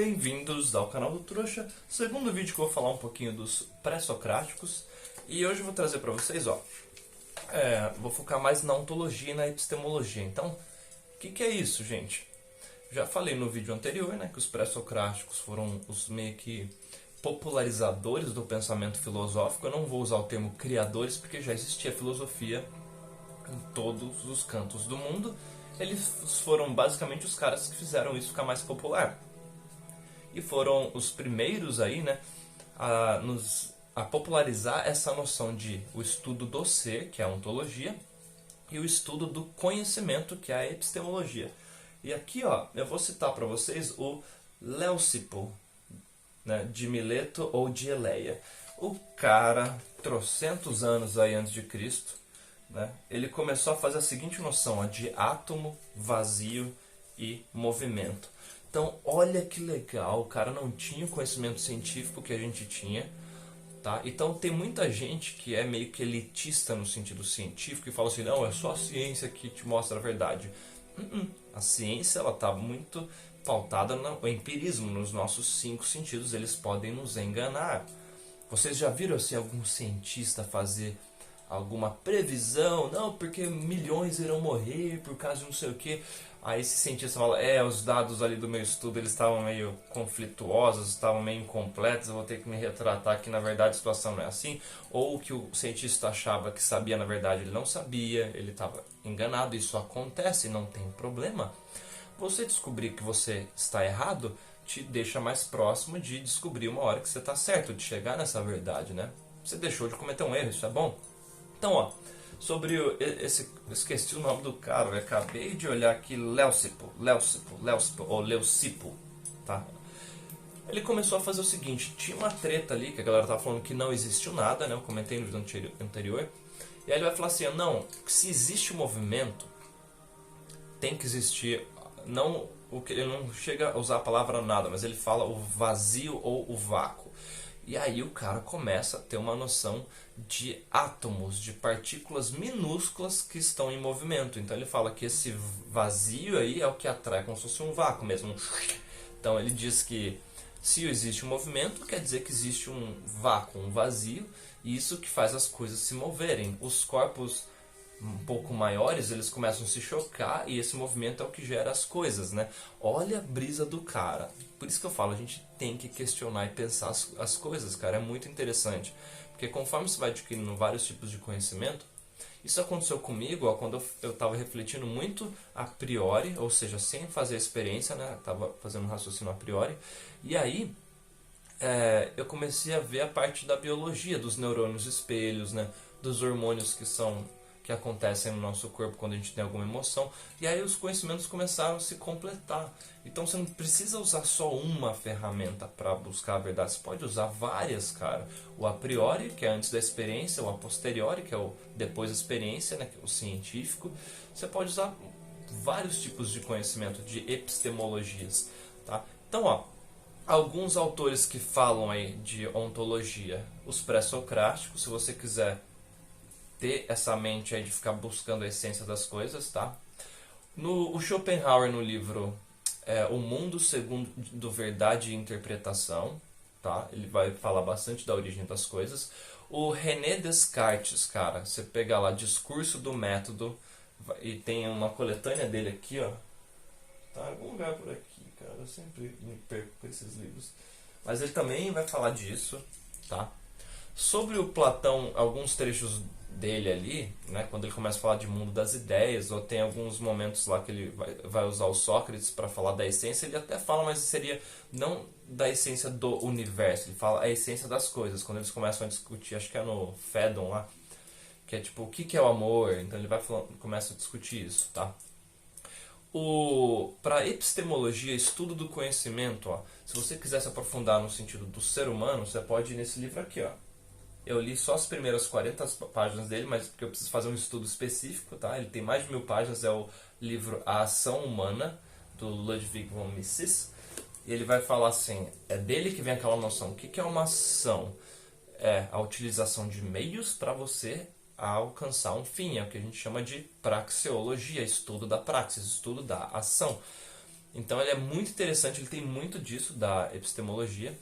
Bem-vindos ao canal do Trouxa, segundo vídeo que eu vou falar um pouquinho dos pré-socráticos. E hoje eu vou trazer para vocês, vou focar mais na ontologia e na epistemologia. Então, o que é isso, gente? Já falei no vídeo anterior, né, que os pré-socráticos foram os meio que popularizadores do pensamento filosófico. Eu não vou usar o termo criadores, porque já existia filosofia em todos os cantos do mundo. Eles foram basicamente os caras que fizeram isso ficar mais popular. E foram os primeiros aí, né, a popularizar essa noção de o estudo do ser, que é a ontologia, e o estudo do conhecimento, que é a epistemologia. E aqui, eu vou citar para vocês o Leucipo, né, de Mileto ou de Eleia. O cara, trocentos anos aí antes de Cristo, né, ele começou a fazer a seguinte noção, de átomo, vazio e movimento. Então, olha que legal, o cara não tinha o conhecimento científico que a gente tinha, tá? Então, tem muita gente que é meio que elitista no sentido científico e fala assim, não, é só a ciência que te mostra a verdade. A ciência, ela está muito pautada no empirismo, nos nossos 5 sentidos, eles podem nos enganar. Vocês já viram assim, algum cientista fazer alguma previsão? Não, porque milhões irão morrer por causa de não sei o que. Aí esse cientista fala, os dados ali do meu estudo eles estavam meio conflituosos, estavam meio incompletos, eu vou ter que me retratar que na verdade a situação não é assim. Ou que o cientista achava que sabia, na verdade ele não sabia, ele estava enganado. Isso acontece, não tem problema. Você descobrir que você está errado te deixa mais próximo de descobrir uma hora que você está certo, de chegar nessa verdade, né? Você deixou de cometer um erro, isso é bom? Então, sobre esqueci o nome do cara, eu acabei de olhar aqui, Leucipo, ou Leucipo, tá? Ele começou a fazer o seguinte, tinha uma treta ali, que a galera tava falando que não existiu nada, né? Eu comentei no vídeo anterior, e aí ele vai falar assim, não, se existe movimento, tem que existir, não, ele não chega a usar a palavra nada, mas ele fala o vazio ou o vácuo. E aí o cara começa a ter uma noção de átomos, de partículas minúsculas que estão em movimento. Então ele fala que esse vazio aí é o que atrai, como se fosse um vácuo mesmo. Então ele diz que se existe um movimento, quer dizer que existe um vácuo, um vazio, e isso que faz as coisas se moverem. Os corpos um pouco maiores, eles começam a se chocar e esse movimento é o que gera as coisas, né? Olha a brisa do cara. Por isso que eu falo, a gente tem que questionar e pensar as coisas, cara. É muito interessante. Porque conforme você vai adquirindo vários tipos de conhecimento, isso aconteceu comigo quando eu estava refletindo muito a priori, ou seja, sem fazer a experiência, né? Estava fazendo um raciocínio a priori. E aí, eu comecei a ver a parte da biologia, dos neurônios espelhos, né? Dos hormônios que acontecem no nosso corpo quando a gente tem alguma emoção. E aí os conhecimentos começaram a se completar. Então você não precisa usar só uma ferramenta para buscar a verdade. Você pode usar várias, cara. O a priori, que é antes da experiência, o a posteriori, que é o depois da experiência, né, que é o científico. Você pode usar vários tipos de conhecimento, de epistemologias, tá? Então, alguns autores que falam aí de ontologia. Os pré-socráticos, se você quiser ter essa mente aí de ficar buscando a essência das coisas, tá? O Schopenhauer, no livro O Mundo Segundo Verdade e Interpretação, tá? Ele vai falar bastante da origem das coisas. O René Descartes, cara, você pegar lá Discurso do Método, e tem uma coletânea dele aqui, tá em algum lugar por aqui, cara, eu sempre me perco com esses livros. Mas ele também vai falar disso, tá? Sobre o Platão, alguns trechos dele ali, né, quando ele começa a falar de mundo das ideias, ou tem alguns momentos lá que ele vai usar o Sócrates para falar da essência, ele até fala, mas seria não da essência do universo, ele fala a essência das coisas, quando eles começam a discutir, acho que é no Fédon lá, que é tipo, o que é o amor, então ele vai falando, começa a discutir isso, tá? Para epistemologia, estudo do conhecimento, se você quiser se aprofundar no sentido do ser humano, você pode ir nesse livro aqui, Eu li só as primeiras 40 páginas dele, mas porque eu preciso fazer um estudo específico, tá? Ele tem mais de 1000 páginas, é o livro A Ação Humana, do Ludwig von Mises. E ele vai falar assim, é dele que vem aquela noção. O que é uma ação? É a utilização de meios para você alcançar um fim. É o que a gente chama de praxeologia, estudo da praxis, estudo da ação. Então ele é muito interessante, ele tem muito disso da epistemologia.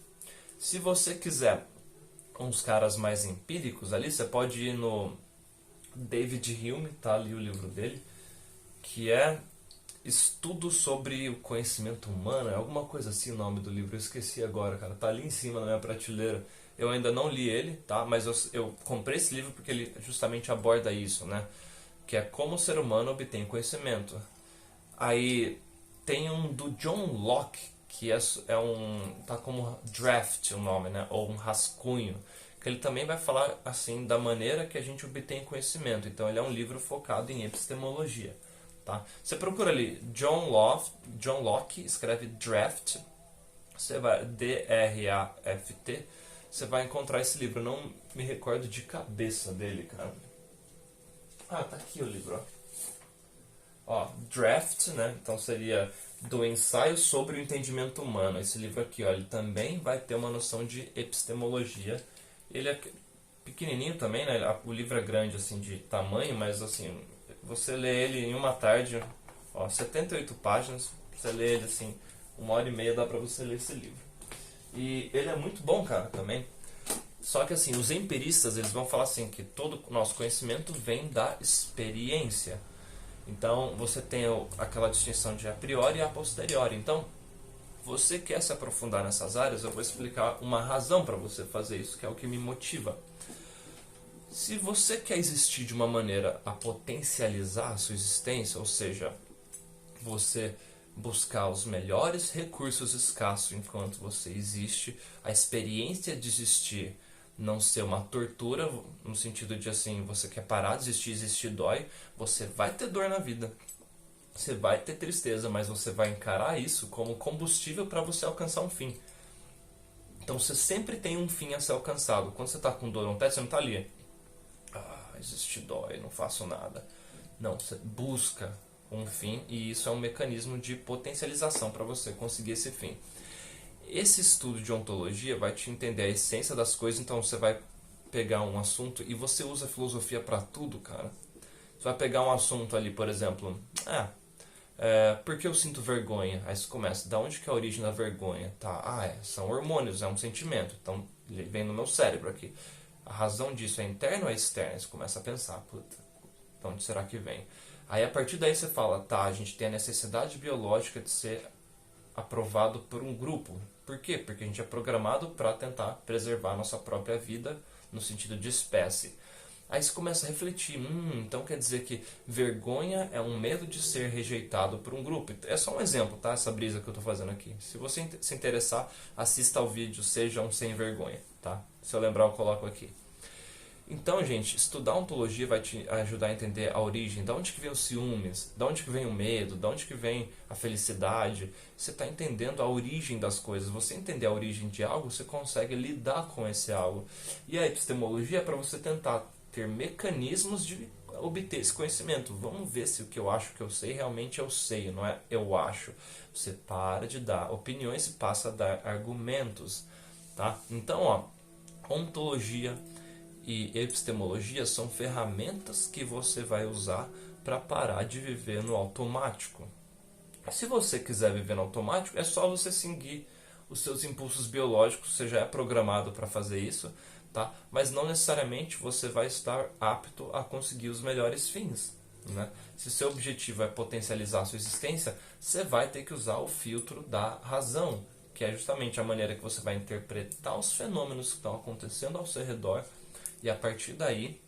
Se você quiser uns caras mais empíricos ali, você pode ir no David Hume, tá ali o livro dele, que é Estudo sobre o Conhecimento Humano, é alguma coisa assim o nome do livro, eu esqueci agora, cara, tá ali em cima na minha prateleira. Eu ainda não li ele, tá? Mas eu comprei esse livro porque ele justamente aborda isso, né? Que é como o ser humano obtém conhecimento. Aí tem um do John Locke, que é um, tá como draft o nome, né? Ou um rascunho, que ele também vai falar assim da maneira que a gente obtém conhecimento. Então ele é um livro focado em epistemologia, tá? Você procura ali John Locke, escreve draft, você vai D-R-A-F-T, você vai encontrar esse livro. Eu não me recordo de cabeça dele, cara. Ah, tá aqui o livro, ó. Draft, né? Então seria do ensaio sobre o entendimento humano. Esse livro aqui, ó, ele também vai ter uma noção de epistemologia. Ele é pequenininho também, né? O livro é grande assim de tamanho, mas assim, você lê ele em uma tarde, ó, 78 páginas, você lê ele assim, 1h30 dá pra você ler esse livro. E ele é muito bom, cara, também. Só que assim, os empiristas, eles vão falar assim, que todo o nosso conhecimento vem da experiência. Então, você tem aquela distinção de a priori e a posteriori. Então, você quer se aprofundar nessas áreas, eu vou explicar uma razão para você fazer isso, que é o que me motiva. Se você quer existir de uma maneira a potencializar a sua existência, ou seja, você buscar os melhores recursos escassos enquanto você existe, a experiência de existir não ser uma tortura, no sentido de assim, você quer parar de existir, existir dói, você vai ter dor na vida, você vai ter tristeza, mas você vai encarar isso como combustível para você alcançar um fim. Então você sempre tem um fim a ser alcançado. Quando você está com dor no pé, você não está ali, existe dói, não faço nada. Não, você busca um fim e isso é um mecanismo de potencialização para você conseguir esse fim. Esse estudo de ontologia vai te entender a essência das coisas, então você vai pegar um assunto e você usa filosofia para tudo, cara. Você vai pegar um assunto ali, por exemplo, por que eu sinto vergonha? Aí você começa, da onde que é a origem da vergonha? Tá, são hormônios, é um sentimento, então ele vem no meu cérebro aqui. A razão disso é interna ou é externa? Você começa a pensar, puta, de onde será que vem? Aí a partir daí você fala, tá, a gente tem a necessidade biológica de ser aprovado por um grupo. Por quê? Porque a gente é programado para tentar preservar a nossa própria vida no sentido de espécie. Aí você começa a refletir, então quer dizer que vergonha é um medo de ser rejeitado por um grupo. É só um exemplo, tá? Essa brisa que eu estou fazendo aqui. Se você se interessar, assista ao vídeo Seja um Sem Vergonha, tá? Se eu lembrar, eu coloco aqui. Então, gente, estudar ontologia vai te ajudar a entender a origem, de onde que vem os ciúmes, de onde que vem o medo, de onde que vem a felicidade. Você está entendendo a origem das coisas. Você entender a origem de algo, você consegue lidar com esse algo. E a epistemologia é para você tentar ter mecanismos de obter esse conhecimento. Vamos ver se o que eu acho que eu sei, realmente eu sei, não é eu acho. Você para de dar opiniões e passa a dar argumentos, tá? Então, ó, ontologia e epistemologia são ferramentas que você vai usar para parar de viver no automático. Se você quiser viver no automático, é só você seguir os seus impulsos biológicos, você já é programado para fazer isso, tá? Mas não necessariamente você vai estar apto a conseguir os melhores fins, né? Se seu objetivo é potencializar a sua existência, você vai ter que usar o filtro da razão, que é justamente a maneira que você vai interpretar os fenômenos que estão acontecendo ao seu redor, e a partir daí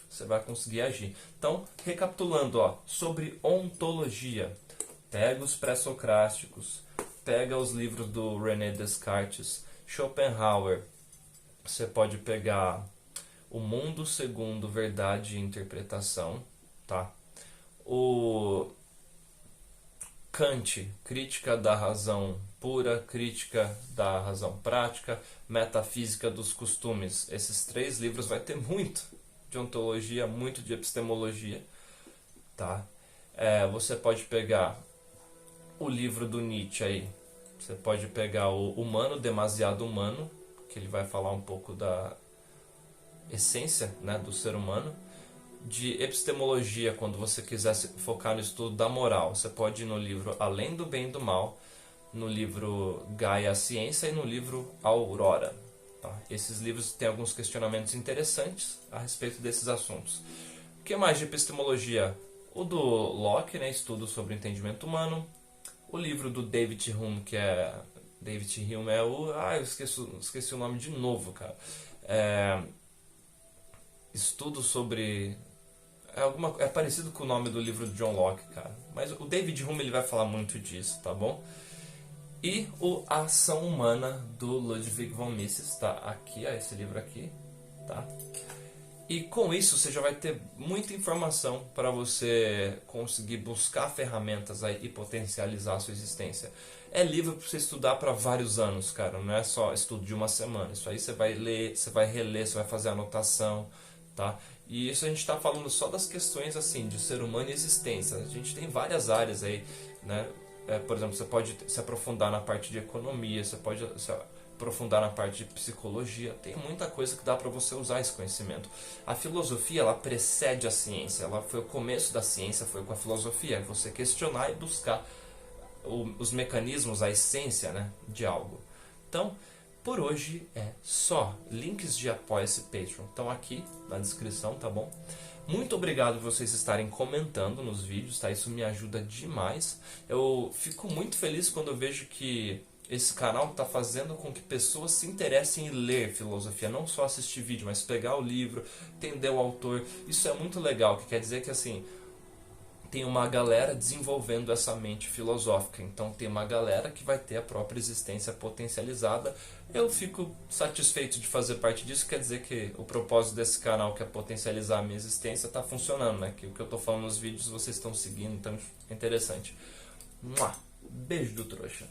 você vai conseguir agir. Então, recapitulando, ó, sobre ontologia, pega os pré-socráticos, pega os livros do René Descartes, Schopenhauer, você pode pegar O Mundo Segundo Verdade e Interpretação, tá? O Kant, Crítica da Razão Pura, Crítica da Razão Prática, Metafísica dos Costumes. Esses 3 livros vai ter muito de ontologia, muito de epistemologia, tá? Você pode pegar o livro do Nietzsche aí, você pode pegar o Humano Demasiado Humano, que ele vai falar um pouco da essência, né, do ser humano. de epistemologia, quando você quiser se focar no estudo da moral, você pode ir no livro Além do Bem e do Mal, no livro Gaia a Ciência e no livro Aurora. Tá? Esses livros têm alguns questionamentos interessantes a respeito desses assuntos. O que mais de epistemologia? O do Locke, né, estudo sobre o entendimento humano. O livro do David Hume, que é... David Hume é o... eu esqueci o nome de novo, cara. Estudo sobre... É parecido com o nome do livro do John Locke, cara. Mas o David Hume ele vai falar muito disso, tá bom? E o A Ação Humana, do Ludwig von Mises, tá aqui, ó, esse livro aqui, tá? E com isso você já vai ter muita informação para você conseguir buscar ferramentas aí e potencializar a sua existência. É livro para você estudar para vários anos, cara, não é só estudo de uma semana. Isso aí você vai ler, você vai reler, você vai fazer anotação, tá? E isso a gente está falando só das questões assim de ser humano e existência. A gente tem várias áreas aí, né? Por exemplo, você pode se aprofundar na parte de economia, você pode se aprofundar na parte de psicologia. Tem muita coisa que dá para você usar esse conhecimento. A filosofia, ela precede a ciência. Ela foi o começo da ciência, foi com a filosofia. Você questionar e buscar os mecanismos, a essência, né, de algo. Então, por hoje é só. Links de apoia-se Patreon estão aqui na descrição, tá bom? Muito obrigado por vocês estarem comentando nos vídeos, tá? Isso me ajuda demais. Eu fico muito feliz quando eu vejo que esse canal está fazendo com que pessoas se interessem em ler filosofia, não só assistir vídeo, mas pegar o livro, entender o autor. Isso é muito legal, que quer dizer que assim, tem uma galera desenvolvendo essa mente filosófica. Então tem uma galera que vai ter a própria existência potencializada. Eu fico satisfeito de fazer parte disso. Quer dizer que o propósito desse canal, que é potencializar a minha existência, está funcionando, né? Que o que eu estou falando nos vídeos vocês estão seguindo, então é interessante. Beijo do trouxa.